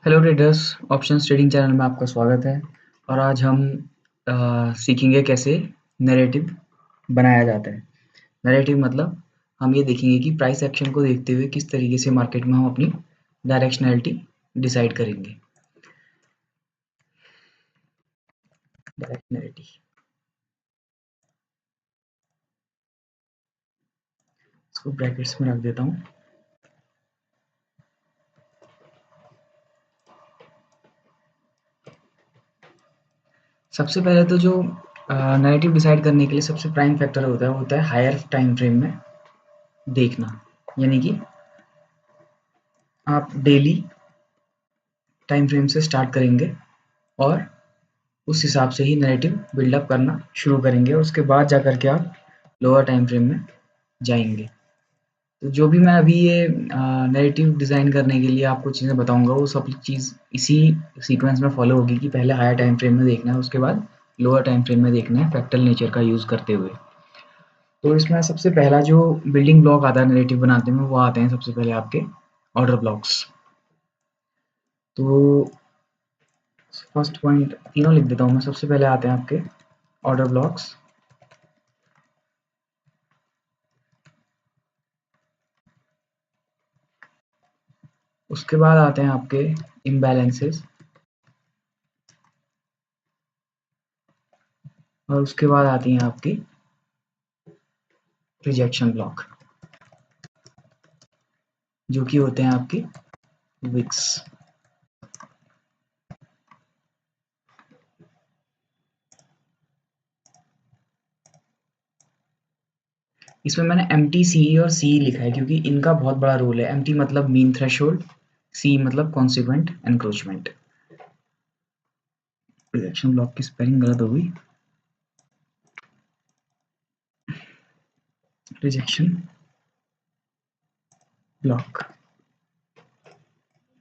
Hello traders, options trading channel में आपका स्वागत है। और आज हम सीखेंगे कैसे नैरेटिव बनाया जाता है। नैरेटिव मतलब हम ये देखेंगे कि प्राइस एक्शन को देखते हुए किस तरीके से मार्केट में हम अपनी डायरेक्शनैलिटी डिसाइड करेंगे। डायरेक्शनैलिटी इसको ब्रैकेट्स में रख देता हूँ। सबसे पहले तो जो नैरेटिव डिसाइड करने के लिए सबसे प्राइम फैक्टर होता है वो होता है हायर टाइम फ्रेम में देखना। यानी कि आप डेली टाइम फ्रेम से स्टार्ट करेंगे और उस हिसाब से ही नैरेटिव बिल्डअप करना शुरू करेंगे और उसके बाद जाकर के आप लोअर टाइम फ्रेम में जाएंगे। तो जो भी मैं अभी ये नैरेटिव डिज़ाइन करने के लिए आपको चीज़ें बताऊंगा वो सब चीज़ इसी सीक्वेंस में फॉलो होगी कि पहले हायर टाइम फ्रेम में देखना है, उसके बाद लोअर टाइम फ्रेम में देखना है फ्रैक्टल नेचर का यूज़ करते हुए। तो इसमें सबसे पहला जो बिल्डिंग ब्लॉक आता है नैरेटिव बनाते में वो आते हैं सबसे पहले आपके ऑर्डर ब्लॉक्स। तो फर्स्ट पॉइंट तीनों लिख देता हूँ मैं। सबसे पहले आते हैं आपके ऑर्डर ब्लॉक्स, उसके बाद आते हैं आपके इम्बैलेंसेस और उसके बाद आती हैं आपकी रिजेक्शन ब्लॉक जो कि होते हैं आपकी विक्स। इसमें मैंने एम टी सी और सी लिखा है क्योंकि इनका बहुत बड़ा रोल है। एम टी मतलब मीन थ्रेशोल्ड, सी मतलब कॉन्सिक्वेंट एनक्रोचमेंट। रिजेक्शन ब्लॉक की स्पेलिंग गलत हो गई, रिजेक्शन ब्लॉक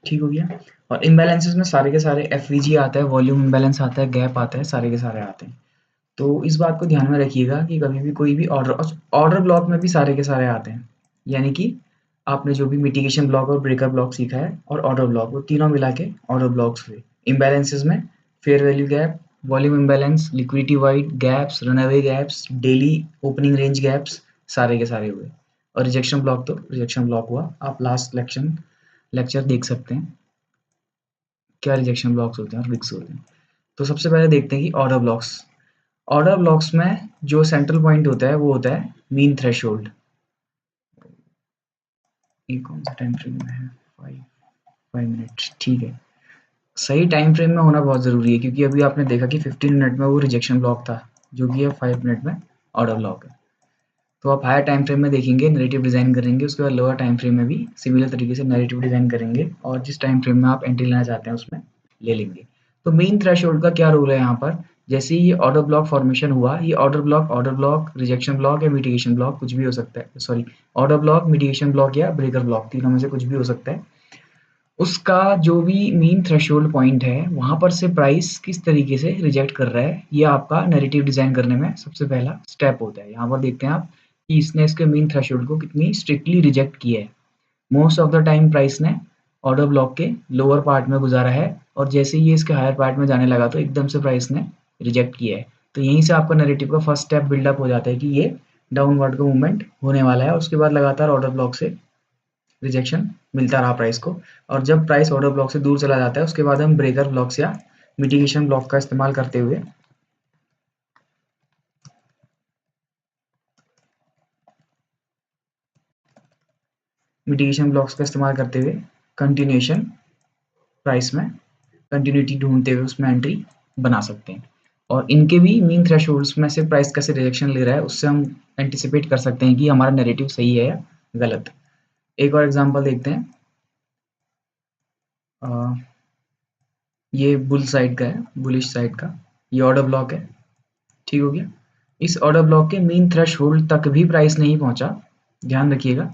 ठीक हो गया। और इम्बैलेंसेस में सारे के सारे एफ आता है, वॉल्यूम इम्बैलेंस आता है, गैप आता है, सारे के सारे आते हैं। तो इस बात को ध्यान में रखिएगा कि कभी भी कोई भी ऑर्डर ब्लॉक में भी सारे के सारे आते हैं। यानी कि आपने जो भी मिटिगेशन ब्लॉक और ब्रेकर ब्लॉक सीखा है और ऑर्डर ब्लॉक, वो तीनों मिला के ऑर्डर ब्लॉक्स हुए। इम्बैलेंसेस में fair value gap, volume imbalance, liquidity wide gaps, runaway gaps, daily opening range gaps, सारे के सारे हुए। और रिजेक्शन ब्लॉक तो रिजेक्शन ब्लॉक हुआ। आप लास्ट लेक्चर देख सकते हैं क्या रिजेक्शन ब्लॉक्स होते हैं और विक्स होते हैं। तो सबसे पहले देखते हैं कि ऑर्डर ब्लॉक्स। ऑर्डर ब्लॉक्स में जो सेंट्रल पॉइंट होता है वो होता है मीन थ्रेशोल्ड। ये कौन सा टाइम फ्रेम में है? 5 मिनट ठीक है। सही टाइम फ्रेम में होना बहुत ज़रूरी है क्योंकि अभी आपने देखा कि 15 मिनट में वो रिजेक्शन ब्लॉक था जो कि अब 5 मिनट में ऑर्डर ब्लॉक है। तो आप हायर टाइम फ्रेम में देखेंगे, नैरेटिव डिज़ाइन करेंगे, उसके बाद लोअर टाइम फ्रेम में भी सिमिलर तरीके से नैरेटिव डिज़ाइन करेंगे और जिस टाइम फ्रेम में आप एंट्री लेना चाहते हैं उसमें ले लेंगे। तो मेन थ्रेशोल्ड का क्या रोल है यहाँ पर? जैसे ही ये ऑर्डर ब्लॉक फॉर्मेशन हुआ, ये ऑर्डर ब्लॉक, रिजेक्शन ब्लॉक या मिटिगेशन ब्लॉक कुछ भी हो सकता है। Sorry, order block, mitigation block या ब्रेकर ब्लॉक, तीनों में से कुछ भी हो सकता है। उसका जो भी मीन थ्रेशोल्ड पॉइंट है वहाँ पर से प्राइस किस तरीके से रिजेक्ट कर रहा है, ये आपका नैरेटिव डिज़ाइन करने में सबसे पहला स्टेप होता है। यहाँ पर देखते हैं आप कि इसने इसके मीन थ्रेशोल्ड को कितनी स्ट्रिक्टली रिजेक्ट किया है। Most of the time price ने ऑर्डर ब्लॉक के लोअर पार्ट में गुजारा है और जैसे ही ये इसके हायर पार्ट में जाने लगा तो एकदम से प्राइस ने रिजेक्ट किया है। तो यहीं से आपका नैरेटिव का फर्स्ट स्टेप बिल्डअप हो जाता है कि ये डाउनवर्ड का मूवमेंट होने वाला है। उसके बाद लगातार ऑर्डर ब्लॉक से रिजेक्शन मिलता रहा प्राइस को। और जब प्राइस ऑर्डर ब्लॉक से दूर चला जाता है उसके बाद हम ब्रेकर ब्लॉक्स या मिटिगेशन ब्लॉक का इस्तेमाल करते हुए कंटिन्यूएशन प्राइस में कंटिन्यूटी ढूंढते हुए उसमें एंट्री बना सकते हैं। और इनके भी मीन थ्रेशोल्ड्स में से प्राइस कैसे रिजेक्शन ले रहा है उससे हम एंटिसिपेट कर सकते हैं कि हमारा नैरेटिव सही है या गलत। एक और एग्जांपल देखते हैं। अ, ये बुल साइड का है, बुलिश साइड का। ये ऑर्डर ब्लॉक है, ठीक हो गया। इस ऑर्डर ब्लॉक के मीन थ्रेशोल्ड तक भी प्राइस नहीं पहुंचा, ध्यान रखिएगा।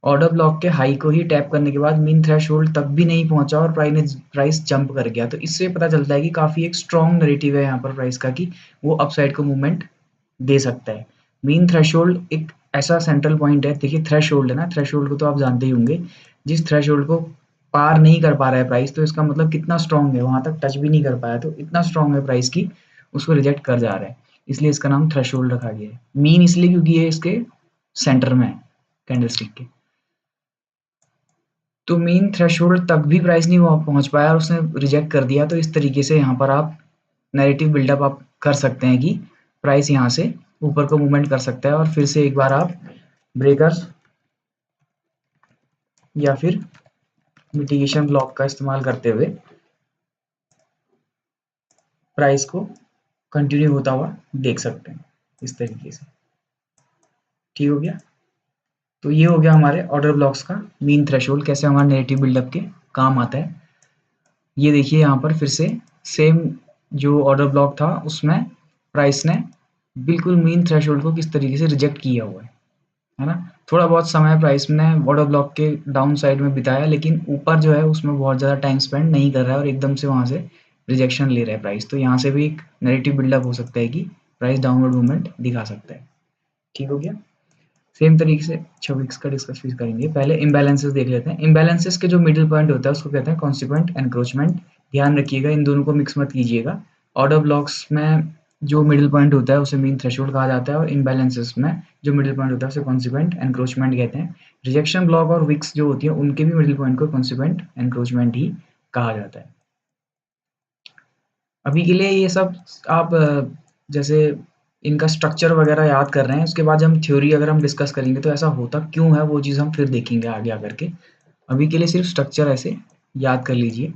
ऑर्डर ब्लॉक के हाई को ही टैप करने के बाद मीन थ्रेशोल्ड तक भी नहीं पहुंचा और प्राइस जंप कर गया। तो इससे पता चलता है कि काफ़ी एक स्ट्रॉन्ग नैरेटिव है यहाँ पर प्राइस का कि वो अपसाइड को मूवमेंट दे सकता है। मीन थ्रेशोल्ड एक ऐसा सेंट्रल पॉइंट है। देखिए थ्रेशोल्ड है ना, थ्रेशोल्ड को तो आप जानते ही होंगे। जिस थ्रेशोल्ड को पार नहीं कर पा रहा है प्राइस, तो इसका मतलब कितना स्ट्रांग है, वहां तक टच भी नहीं कर पाया, तो इतना स्ट्रांग है प्राइस की उसको रिजेक्ट कर जा रहा है, इसलिए इसका नाम थ्रेशोल्ड रखा गया है। मीन इसलिए क्योंकि ये इसके सेंटर में है कैंडलस्टिक के। तो मीन थ्रेशोल्ड तक भी प्राइस नहीं पहुंच पाया और उसने रिजेक्ट कर दिया, तो इस तरीके से यहाँ पर आप नैरेटिव बिल्डअप आप कर सकते हैं कि प्राइस यहाँ से ऊपर को मूवमेंट कर सकता है और फिर से एक बार आप ब्रेकर्स या फिर मिटिगेशन ब्लॉक का इस्तेमाल करते हुए प्राइस को कंटिन्यू होता हुआ देख सकते हैं इस तरीके से। ठीक हो गया। तो ये हो गया हमारे ऑर्डर ब्लॉक्स का मीन थ्रेशोल्ड, कैसे हमारे नेगेटिव बिल्डअप के काम आता है। ये देखिए यहाँ पर फिर से सेम जो ऑर्डर ब्लॉक था उसमें प्राइस ने बिल्कुल मीन थ्रेशोल्ड को किस तरीके से रिजेक्ट किया हुआ है ना। थोड़ा बहुत समय प्राइस ने ऑर्डर ब्लॉक के डाउन साइड में बिताया, लेकिन ऊपर जो है उसमें बहुत ज़्यादा टाइम स्पेंड नहीं कर रहा है और एकदम से वहाँ से रिजेक्शन ले रहा है प्राइस। तो यहाँ से भी एक नेगेटिव बिल्डअप हो सकता है कि प्राइस डाउनवर्ड मूवमेंट दिखा सकता है। ठीक हो गया। सेम तरीके से 26 का डिस्कस फिर करेंगे। पहले इम्बैलेंसेस देख लेते हैं। इम्बैलेंसेस के जो मिडिल पॉइंट होता है उसको कहते हैं कॉन्सिक्वेंट एनक्रोचमेंट। ध्यान रखिएगा, इन दोनों को मिक्स मत कीजिएगा। ऑर्डर ब्लॉक्स में जो मिडिल पॉइंट होता है उसे मीन थ्रेशोल्ड कहा जाता है और इम्बैलेंसेस में जो मिडिल पॉइंट होता है उसे कॉन्सिक्वेंट एनक्रोचमेंट कहते हैं। रिजेक्शन ब्लॉक और विक्स जो होती है उनके भी मिडिल पॉइंट को कॉन्सिक्वेंट एनक्रोचमेंट ही कहा जाता है। अभी के लिए ये सब आप जैसे इनका स्ट्रक्चर वगैरह याद कर रहे हैं, उसके बाद हम थ्योरी अगर हम डिस्कस करेंगे तो ऐसा होता क्यों है वो चीज़ हम फिर देखेंगे आगे आकर के। अभी के लिए सिर्फ स्ट्रक्चर ऐसे याद कर लीजिए।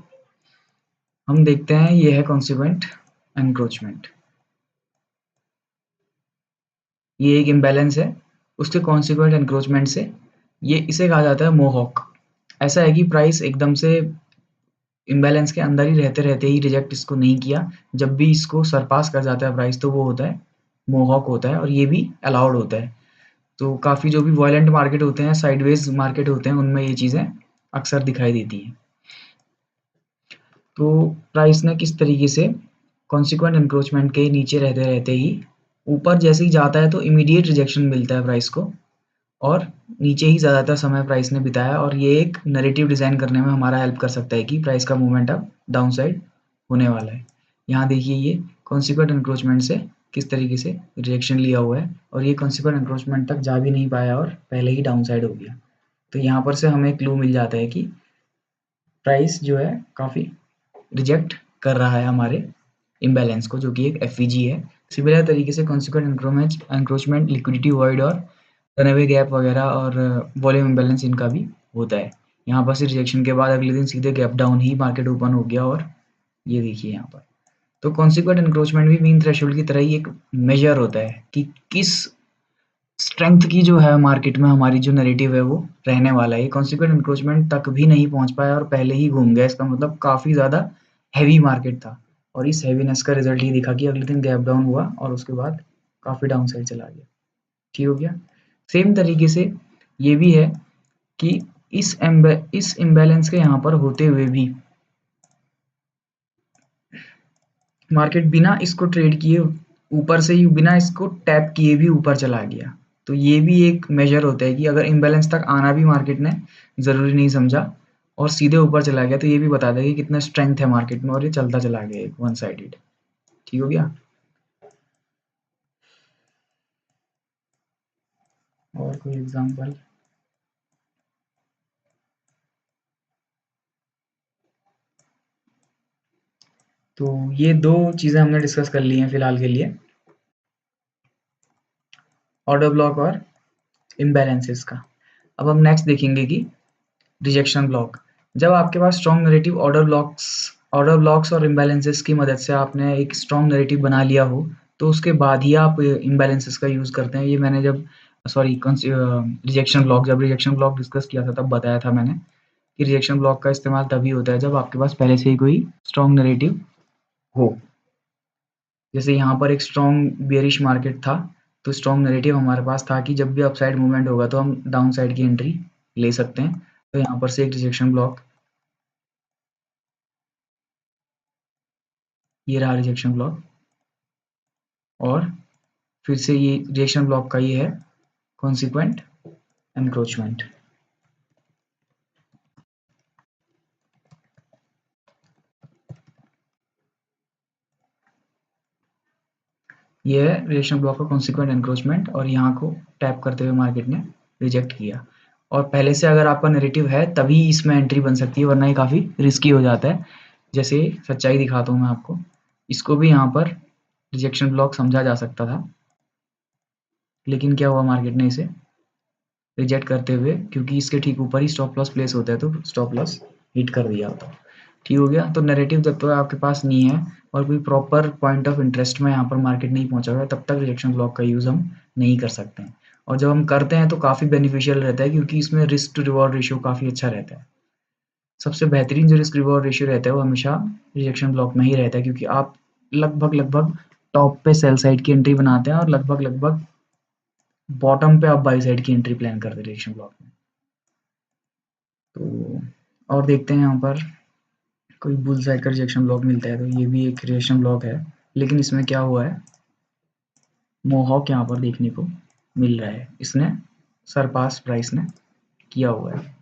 हम देखते हैं ये है कॉन्सिक्वेंट एनक्रोचमेंट, ये एक इम्बैलेंस है, उसके कॉन्सिक्वेंट एनक्रोचमेंट से ये इसे कहा जाता है मोहॉक। ऐसा है कि प्राइस एकदम से इम्बैलेंस के अंदर ही रहते रहते ही रिजेक्ट इसको नहीं किया, जब भी इसको सरपास कर जाता है प्राइस तो वो होता है मोहॉक होता है और ये भी अलाउड होता है। तो काफ़ी जो भी वॉयलेंट मार्केट होते हैं, साइडवेज मार्केट होते हैं, उनमें ये चीज़ें अक्सर दिखाई देती हैं। तो प्राइस ने किस तरीके से कॉन्सिक्वेंट एनक्रोचमेंट के नीचे रहते रहते ही ऊपर जैसे ही जाता है तो इमीडिएट रिजेक्शन मिलता है प्राइस को और नीचे ही ज़्यादातर समय प्राइस ने बिताया और ये एक नैरेटिव डिज़ाइन करने में हमारा हेल्प कर सकता है कि प्राइस का मूवमेंट अब डाउन साइड होने वाला है। यहाँ देखिए ये कॉन्सिक्वेंट एनक्रोचमेंट से किस तरीके से रिजेक्शन लिया हुआ है और ये कॉन्सिक्वेंट एनक्रोचमेंट तक जा भी नहीं पाया और पहले ही डाउन साइड हो गया। तो यहाँ पर से हमें क्लू मिल जाता है कि प्राइस जो है काफ़ी रिजेक्ट कर रहा है हमारे इम्बैलेंस को, जो कि एक एफवीजी है। सिमिलर तरीके से कॉन्सिक्वेंट एनक्रोचमेंट लिक्विडिटी वॉइड और रनअवे गैप वगैरह और वॉल्यूम इम्बैलेंस इनका भी होता है। यहाँ पर से रिजेक्शन के बाद अगले दिन सीधे गैप डाउन ही मार्केट ओपन हो गया और ये देखिए यहाँ पर। तो कॉन्सिक्वेंट एनक्रोचमेंट भी मीन थ्रेशोल्ड की तरह ही एक मेजर होता है कि किस स्ट्रेंथ की जो है मार्केट में हमारी जो नैरेटिव है वो रहने वाला है। ये कॉन्सिक्वेंट एनक्रोचमेंट तक भी नहीं पहुंच पाया और पहले ही घूम गया, इसका मतलब काफ़ी ज़्यादा हैवी मार्केट था और इस हैवीनेस का रिजल्ट ये दिखा कि अगले दिन गैप डाउन हुआ और उसके बाद काफ़ी डाउन साइड चला गया। ठीक हो गया। सेम तरीके से ये भी है कि इस इम्बैलेंस के यहाँ पर होते हुए भी मार्केट बिना इसको ट्रेड किए ऊपर से ही बिना इसको टैप किए भी ऊपर चला गया। तो ये भी एक मेजर होता है कि अगर इम्बैलेंस तक आना भी मार्केट ने ज़रूरी नहीं समझा और सीधे ऊपर चला गया, तो ये भी बता देगा कि कितना स्ट्रेंथ है मार्केट में और ये चलता चला गया एक वन साइडेड। ठीक हो गया। और कोई एग्जांपल? तो ये दो चीज़ें हमने डिस्कस कर ली हैं फिलहाल के लिए, ऑर्डर ब्लॉक और इम्बैलेंसेस का। अब हम नेक्स्ट देखेंगे कि रिजेक्शन ब्लॉक। जब आपके पास स्ट्रॉन्ग नैरेटिव ऑर्डर ब्लॉक्स और इम्बैलेंसेस की मदद से आपने एक स्ट्रॉन्ग नैरेटिव बना लिया हो, तो उसके बाद ही आप इम्बैलेंसेस का यूज़ करते हैं। ये मैंने जब सॉरी जब रिजेक्शन ब्लॉक डिस्कस किया था तब बताया था मैंने कि रिजेक्शन ब्लॉक का इस्तेमाल तभी होता है जब आपके पास पहले से ही कोई स्ट्रॉन्ग नैरेटिव हो। जैसे यहाँ पर एक स्ट्रॉन्ग बेयरिश मार्केट था, तो स्ट्रॉन्ग नैरेटिव हमारे पास था कि जब भी अपसाइड मूवमेंट होगा तो हम डाउन साइड की एंट्री ले सकते हैं। तो यहाँ पर से एक रिजेक्शन ब्लॉक, ये रहा रिजेक्शन ब्लॉक और फिर से ये रिजेक्शन ब्लॉक का ये है कॉन्सिक्वेंट एनक्रोचमेंट। ये है रिजेक्शन ब्लॉक का कॉन्सिक्वेंट एनक्रोचमेंट, और यहाँ को टैप करते हुए मार्केट ने रिजेक्ट किया। और पहले से अगर आपका नैरेटिव है तभी इसमें एंट्री बन सकती है, वरना ये काफ़ी रिस्की हो जाता है। जैसे सच्चाई दिखाता हूँ मैं आपको, इसको भी यहाँ पर रिजेक्शन ब्लॉक समझा जा सकता था, लेकिन क्या हुआ, मार्केट ने इसे रिजेक्ट करते हुए, क्योंकि इसके ठीक ऊपर ही स्टॉप लॉस प्लेस होता है, तो स्टॉप लॉस हिट कर दिया होता। ठीक हो गया। तो नैरेटिव जब तक आपके पास नहीं है और कोई प्रॉपर पॉइंट ऑफ इंटरेस्ट में यहाँ पर मार्केट नहीं पहुंचा हुआ है, तब तक रिजेक्शन ब्लॉक का यूज़ हम नहीं कर सकते हैं। और जब हम करते हैं तो काफ़ी बेनिफिशियल रहता है, क्योंकि इसमें रिस्क टू रिवॉर्ड रेशियो काफ़ी अच्छा रहता है। सबसे बेहतरीन जो रिस्क रिवॉर्ड रेशियो रहता है वो हमेशा रिजेक्शन ब्लॉक में ही रहता है, क्योंकि आप लगभग टॉप पे सेल साइड की एंट्री बनाते हैं और लगभग बॉटम पे आप बाई साइड की एंट्री प्लान करते हैं रिजेक्शन ब्लॉक में। तो और देखते हैं यहाँ पर कोई बुल साइड का रिजेक्शन ब्लॉक मिलता है, तो ये भी एक रिजेक्शन ब्लॉक है, लेकिन इसमें क्या हुआ है, मोहॉक यहाँ पर देखने को मिल रहा है, इसने सरपास प्राइस ने किया हुआ है।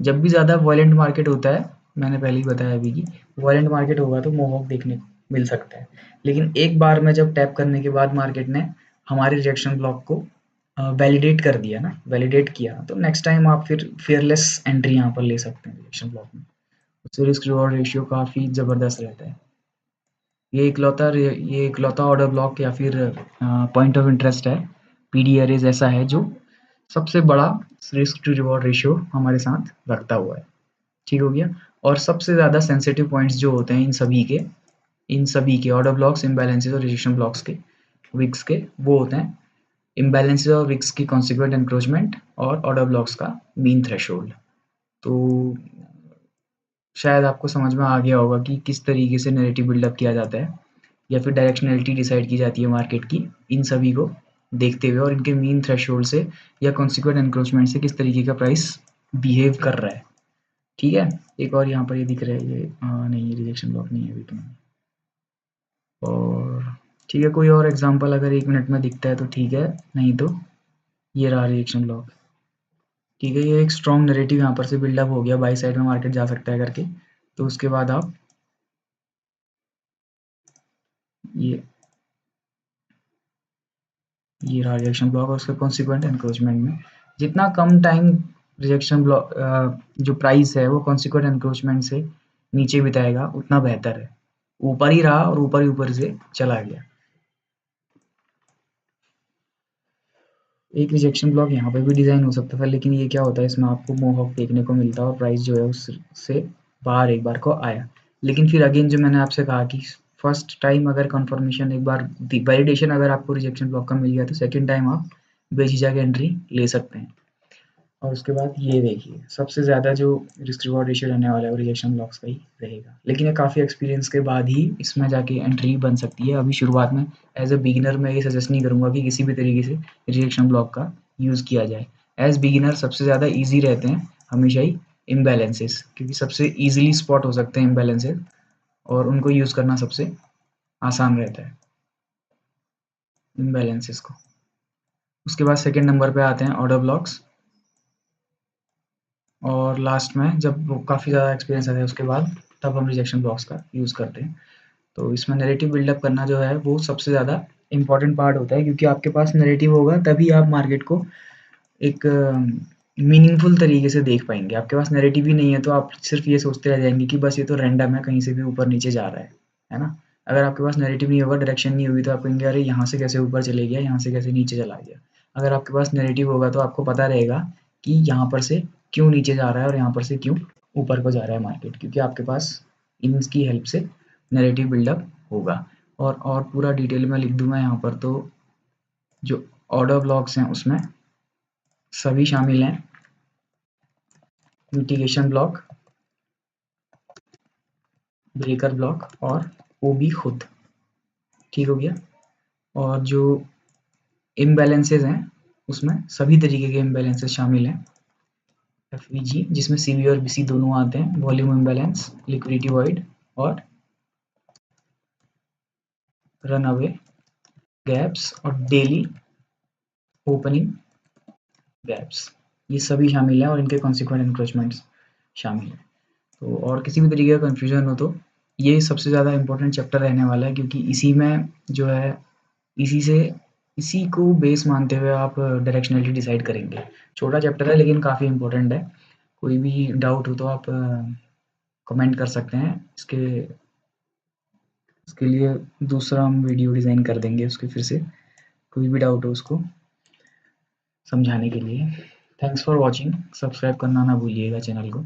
जब भी ज़्यादा वॉयलेंट मार्केट होता है, मैंने पहले ही बताया अभी कि वॉयलेंट मार्केट होगा तो मोहॉक देखने को मिल सकता है, लेकिन एक बार में जब टैप करने के बाद मार्केट ने हमारे रिजेक्शन ब्लॉक को वैलिडेट कर दिया ना, वैलिडेट किया, तो नेक्स्ट टाइम आप फिर फेयरलेस एंट्री यहाँ पर ले सकते हैं रिजेक्शन ब्लॉक में। उससे रिस्क रिवॉर्ड रेशियो काफ़ी ज़बरदस्त रहता है। ये इकलौता ऑर्डर ब्लॉक या फिर पॉइंट ऑफ इंटरेस्ट है, पीडी एरेज ऐसा है जो सबसे बड़ा रिस्क टू रिवॉर्ड रेशियो हमारे साथ रखता हुआ है। ठीक हो गया। और सबसे ज़्यादा सेंसिटिव पॉइंट्स जो होते हैं इन सभी के ऑर्डर ब्लॉक्स, इम्बैलेंसेस और रिजेक्शन ब्लॉक्स के, विक्स के, वो होते हैं इम्बैलेंसेस और विक्स की कॉन्सिक्वेंट एनक्रोचमेंट और ऑर्डर ब्लॉक्स का मीन थ्रेशोल्ड। तो शायद आपको समझ में आ गया होगा कि किस तरीके से नैरेटिव बिल्डअप किया जाता है, या फिर डायरेक्शनैलिटी डिसाइड की जाती है मार्केट की, इन सभी को देखते हुए और इनके मीन थ्रेशोल्ड से या कॉन्सिक्वेंट एनक्रोचमेंट से किस तरीके का प्राइस बिहेव कर रहा है। ठीक है। एक और यहाँ पर ये दिख रहा है, ये नहीं, रिजेक्शन ब्लॉक नहीं है अभी तो नहीं। और ठीक है, कोई और एग्जांपल अगर 1 मिनट में दिखता है तो ठीक है, नहीं तो ये रहा रिजेक्शन ब्लॉक। ठीक है, ये एक स्ट्रॉन्ग नैरेटिव यहाँ पर से बिल्डअप हो गया, बाई साइड में मार्केट जा सकता है करके। तो उसके बाद आप ये ये रहा रिजेक्शन ब्लॉक और उसका कॉन्सिक्वेंट एनक्रोचमेंट में जितना कम टाइम रिजेक्शन ब्लॉक जो प्राइस है वो कॉन्सिक्वेंट एनक्रोचमेंट से नीचे बिताएगा उतना बेहतर है। ऊपर ही रहा और ऊपर ही ऊपर से चला गया। एक रिजेक्शन ब्लॉक यहाँ पे भी डिज़ाइन हो सकता था, लेकिन ये क्या होता है, इसमें आपको मोहॉक देखने को मिलता है और प्राइस जो है उससे बाहर एक बार को आया। लेकिन फिर अगेन जो मैंने आपसे कहा कि फर्स्ट टाइम अगर कंफर्मेशन, एक बार वैलिडेशन अगर आपको रिजेक्शन ब्लॉक का मिल गया, तो सेकंड टाइम आप बेझिझक एंट्री ले सकते हैं। और उसके बाद ये देखिए, सबसे ज़्यादा जो रिस्क रिवॉर्ड रेशियो रहने वाला है वो रिजेक्शन ब्लॉक्स का ही रहेगा, लेकिन ये काफ़ी एक्सपीरियंस के बाद ही इसमें जाके एंट्री बन सकती है। अभी शुरुआत में एज अ बिगिनर मैं ये सजेस्ट नहीं करूँगा कि किसी भी तरीके से रिजेक्शन ब्लॉक का यूज़ किया जाए। एज बिगिनर सबसे ज़्यादा ईजी रहते हैं हमेशा ही इम्बैलेंसेस, क्योंकि सबसे ईजिली स्पॉट हो सकते हैं इम्बैलेंसेस, और उनको यूज़ करना सबसे आसान रहता है इम्बैलेंसेस को। उसके बाद सेकेंड नंबर पे आते हैं ऑर्डर ब्लॉक्स, और लास्ट में जब वो काफ़ी ज़्यादा एक्सपीरियंस आता है उसके बाद, तब हम रिजेक्शन ब्लॉक्स का यूज़ करते हैं। तो इसमें नैरेटिव बिल्डअप करना जो है वो सबसे ज़्यादा इम्पोर्टेंट पार्ट होता है, क्योंकि आपके पास नैरेटिव होगा तभी आप मार्केट को एक मीनिंगफुल तरीके से देख पाएंगे। आपके पास नैरेटिव ही नहीं है तो आप सिर्फ ये सोचते रह जाएंगे कि बस ये तो रैंडम है, कहीं से भी ऊपर नीचे जा रहा है ना। अगर आपके पास नैरेटिव नहीं होगा, डायरेक्शन नहीं होगी, तो आप कहेंगे अरे यहाँ से कैसे ऊपर चले गया, यहाँ से कैसे नीचे चला गया। अगर आपके पास नैरेटिव होगा तो आपको पता रहेगा कि यहाँ पर से क्यों नीचे जा रहा है और यहाँ पर से क्यों ऊपर को जा रहा है मार्केट, क्योंकि आपके पास इनकी हेल्प से नैरेटिव बिल्डअप होगा। और पूरा डिटेल में लिख दूंगा यहाँ पर, तो जो ऑर्डर ब्लॉक्स हैं उसमें सभी शामिल हैं, मिटिगेशन ब्लॉक, ब्रेकर ब्लॉक और वो भी खुद। ठीक हो गया। और जो इम्बैलेंसेज हैं उसमें सभी तरीके के इम्बैलेंसेज शामिल हैं, एफवीजी जिसमें सीवी और बीसी दोनों आते हैं, वॉल्यूम इम्बैलेंस, लिक्विडिटी वॉइड और रन अवे गैप्स और डेली ओपनिंग गैप्स, ये सभी शामिल हैं और इनके कॉन्सिक्वेंट एनक्रोचमेंट्स शामिल हैं। तो और किसी भी तरीके का कन्फ्यूजन हो तो ये सबसे ज़्यादा इंपॉर्टेंट चैप्टर रहने वाला है, क्योंकि इसी में जो है इसी को बेस मानते हुए आप डायरेक्शनलिटी डिसाइड करेंगे। छोटा चैप्टर है लेकिन काफ़ी इम्पोर्टेंट है। कोई भी डाउट हो तो आप कमेंट कर सकते हैं। इसके लिए दूसरा हम वीडियो डिज़ाइन कर देंगे उसके फिर से, कोई भी डाउट हो उसको समझाने के लिए। थैंक्स फॉर वॉचिंग, सब्सक्राइब करना ना भूलिएगा चैनल को।